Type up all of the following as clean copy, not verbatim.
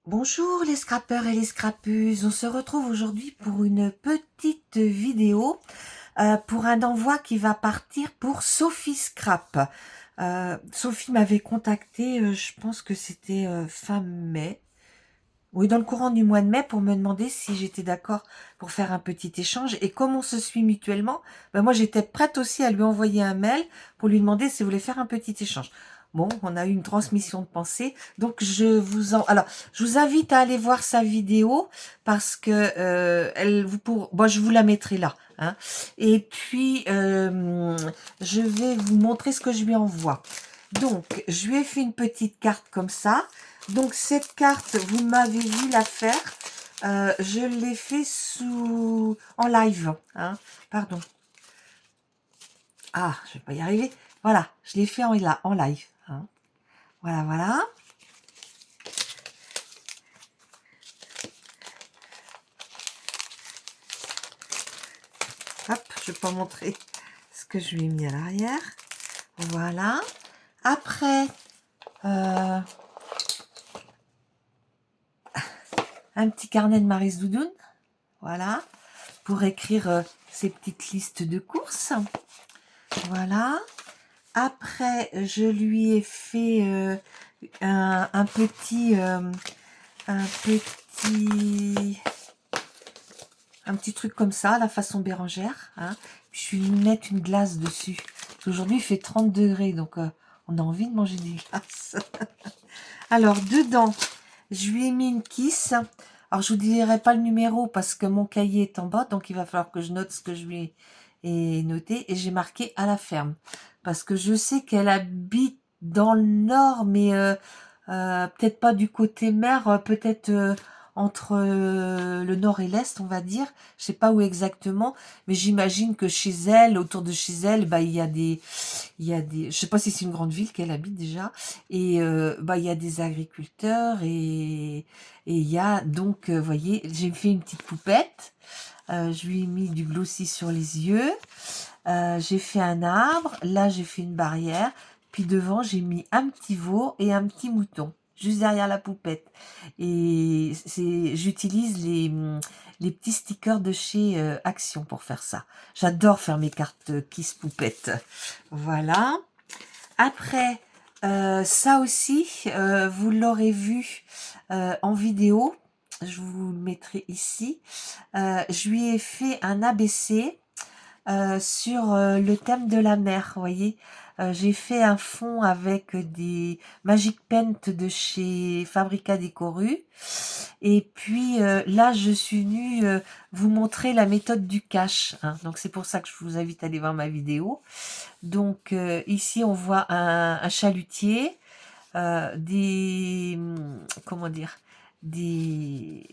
Bonjour les scrappeurs et les scrappeuses, on se retrouve aujourd'hui pour une petite vidéo pour un envoi qui va partir pour Sophie Scrap. Sophie m'avait contacté, je pense que c'était fin mai, oui dans le courant du mois de mai pour me demander si j'étais d'accord pour faire un petit échange et comme on se suit mutuellement, ben moi j'étais prête aussi à lui envoyer un mail pour lui demander s'il voulait faire un petit échange. Bon, on a eu une transmission de pensée, donc alors, je vous invite à aller voir sa vidéo parce que bon, je vous la mettrai là, hein. Et puis, je vais vous montrer ce que je lui envoie. Donc, je lui ai fait une petite carte comme ça. Donc, cette carte, vous m'avez vu la faire. Je l'ai fait en live, hein. Pardon. Ah, je vais pas y arriver. Voilà, je l'ai fait en live, hein. Voilà, voilà. Hop, je vais pas montrer ce que je lui ai mis à l'arrière. Voilà. Après, un petit carnet de Maryse Doudoune. Voilà. Pour écrire ses petites listes de courses. Voilà. Après, je lui ai fait un petit truc comme ça, la façon Bérangère, hein. Puis je vais lui mettre une glace dessus. Aujourd'hui, il fait 30 degrés, donc on a envie de manger des glaces. Alors, dedans, je lui ai mis une kiss. Alors, je vous dirai pas le numéro parce que mon cahier est en bas, donc il va falloir que je note ce que je lui ai noté. Et j'ai marqué à la ferme. Parce que je sais qu'elle habite dans le nord, mais peut-être pas du côté mer, peut-être entre le nord et l'est, on va dire. Je sais pas où exactement, mais j'imagine que chez elle, autour de chez elle, bah je sais pas si c'est une grande ville qu'elle habite déjà, et bah il y a des agriculteurs et il y a donc, voyez, j'ai fait une petite poupette. Je lui ai mis du glossy sur les yeux. J'ai fait un arbre, là j'ai fait une barrière, puis devant j'ai mis un petit veau et un petit mouton, juste derrière la poupette. Et j'utilise les petits stickers de chez Action pour faire ça. J'adore faire mes cartes Kiss Poupette. Voilà. Après, ça aussi, vous l'aurez vu en vidéo. Je vous le mettrai ici. Je lui ai fait un ABC sur le thème de la mer, vous voyez. J'ai fait un fond avec des Magic Paint de chez Fabrica Décoru. Et puis là, je suis venue vous montrer la méthode du cache, hein. Donc c'est pour ça que je vous invite à aller voir ma vidéo. Donc ici, on voit un chalutier, comment dire, des,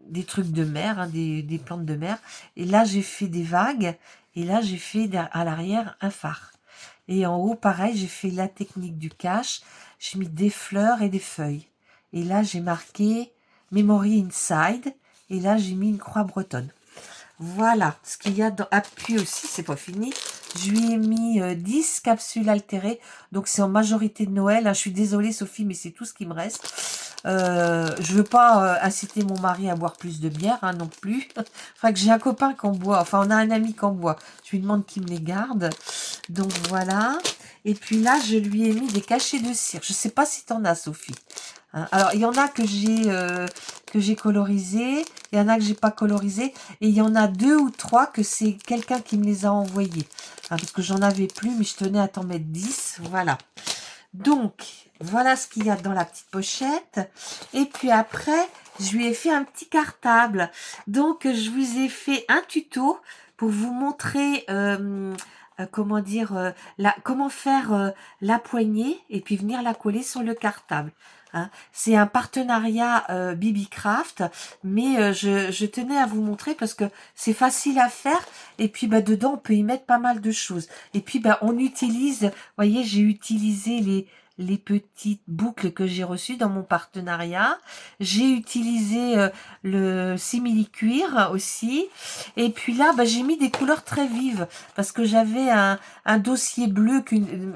des trucs de mer, hein, des plantes de mer. Et là, j'ai fait des vagues. Et là, j'ai fait à l'arrière un phare. Et en haut, pareil, j'ai fait la technique du cache. J'ai mis des fleurs et des feuilles. Et là, j'ai marqué Memory Inside. Et là, j'ai mis une croix bretonne. Voilà ce qu'il y a dans appui aussi, c'est pas fini. Je lui ai mis 10 capsules altérées, donc c'est en majorité de Noël, hein. Je suis désolée Sophie, mais c'est tout ce qui me reste. Je veux pas inciter mon mari à boire plus de bière, hein, non plus. Enfin que j'ai un copain qui en boit, enfin on a un ami qui en boit. Je lui demande qu'il me les garde. Donc voilà. Et puis là, je lui ai mis des cachets de cire. Je sais pas si t'en as, Sophie. Hein. Alors, il y en a que j'ai colorisé, il y en a que j'ai pas colorisé, et il y en a 2 ou 3 que c'est quelqu'un qui me les a envoyés. Hein, parce que j'en avais plus, mais je tenais à t'en mettre 10. Voilà. Donc, voilà ce qu'il y a dans la petite pochette. Et puis après, je lui ai fait un petit cartable. Donc, je vous ai fait un tuto pour vous montrer comment dire comment faire la poignée et puis venir la coller sur le cartable, hein. C'est un partenariat Bibicraft, mais je tenais à vous montrer parce que c'est facile à faire et puis bah, dedans on peut y mettre pas mal de choses. Et puis bah, on utilise, voyez, j'ai utilisé les petites boucles que j'ai reçues dans mon partenariat. J'ai utilisé le simili-cuir aussi. Et puis là, bah, j'ai mis des couleurs très vives parce que j'avais un dossier bleu.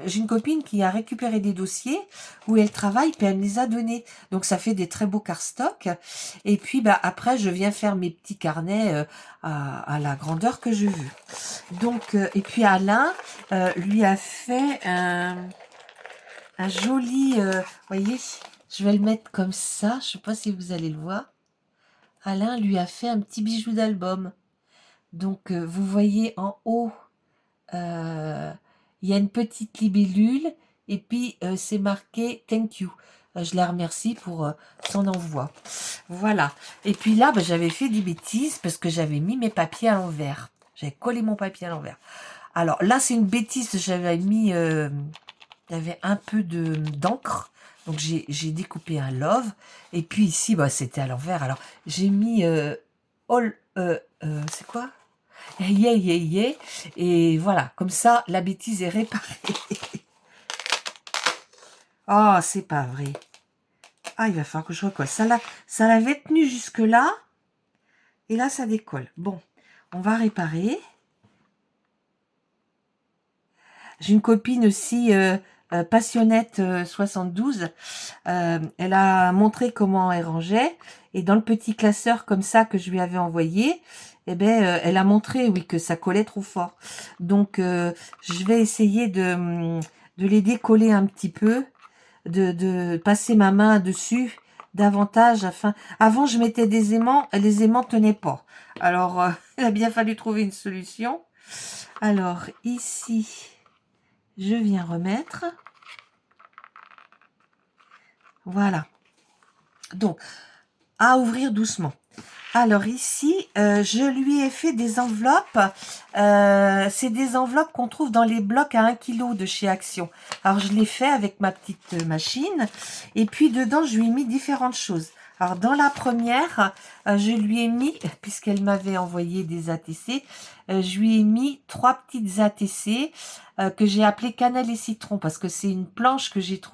J'ai une copine qui a récupéré des dossiers où elle travaille, puis elle me les a donnés. Donc ça fait des très beaux cardstock. Et puis bah, après, je viens faire mes petits carnets à la grandeur que je veux. Donc, et puis Alain lui a fait un joli, voyez, je vais le mettre comme ça, je sais pas si vous allez le voir. Alain lui a fait un petit bijou d'album. Donc, vous voyez en haut, il y a une petite libellule et puis c'est marqué « Thank you ». Je la remercie pour son envoi. Voilà. Et puis là, bah, j'avais fait des bêtises parce que j'avais mis mes papiers à l'envers. J'avais collé mon papier à l'envers. Alors là, c'est une bêtise. J'avais mis... il y avait un peu d'encre. Donc j'ai découpé un love. Et puis ici, bah, c'était à l'envers. Alors j'ai mis c'est quoi? Yeah, yeah, yeah. Et voilà, comme ça, la bêtise est réparée. Oh, c'est pas vrai. Ah, il va falloir que je recolle. Ça l'avait tenu jusque-là. Et là, ça décolle. Bon, on va réparer. J'ai une copine aussi, Passionnette 72. Elle a montré comment elle rangeait. Et dans le petit classeur comme ça que je lui avais envoyé, eh ben, elle a montré, oui, que ça collait trop fort. Donc, je vais essayer de les décoller un petit peu, de passer ma main dessus davantage. Avant, je mettais des aimants, et les aimants tenaient pas. Alors, il a bien fallu trouver une solution. Alors, ici... je viens remettre. Voilà. Donc, à ouvrir doucement. Alors ici, je lui ai fait des enveloppes. C'est des enveloppes qu'on trouve dans les blocs à 1 kg de chez Action. Alors, je l'ai fait avec ma petite machine. Et puis, dedans, je lui ai mis différentes choses. Alors, dans la première, je lui ai mis, puisqu'elle m'avait envoyé des ATC, je lui ai mis 3 petites ATC que j'ai appelées cannelle et citron, parce que c'est une planche que j'ai trouvée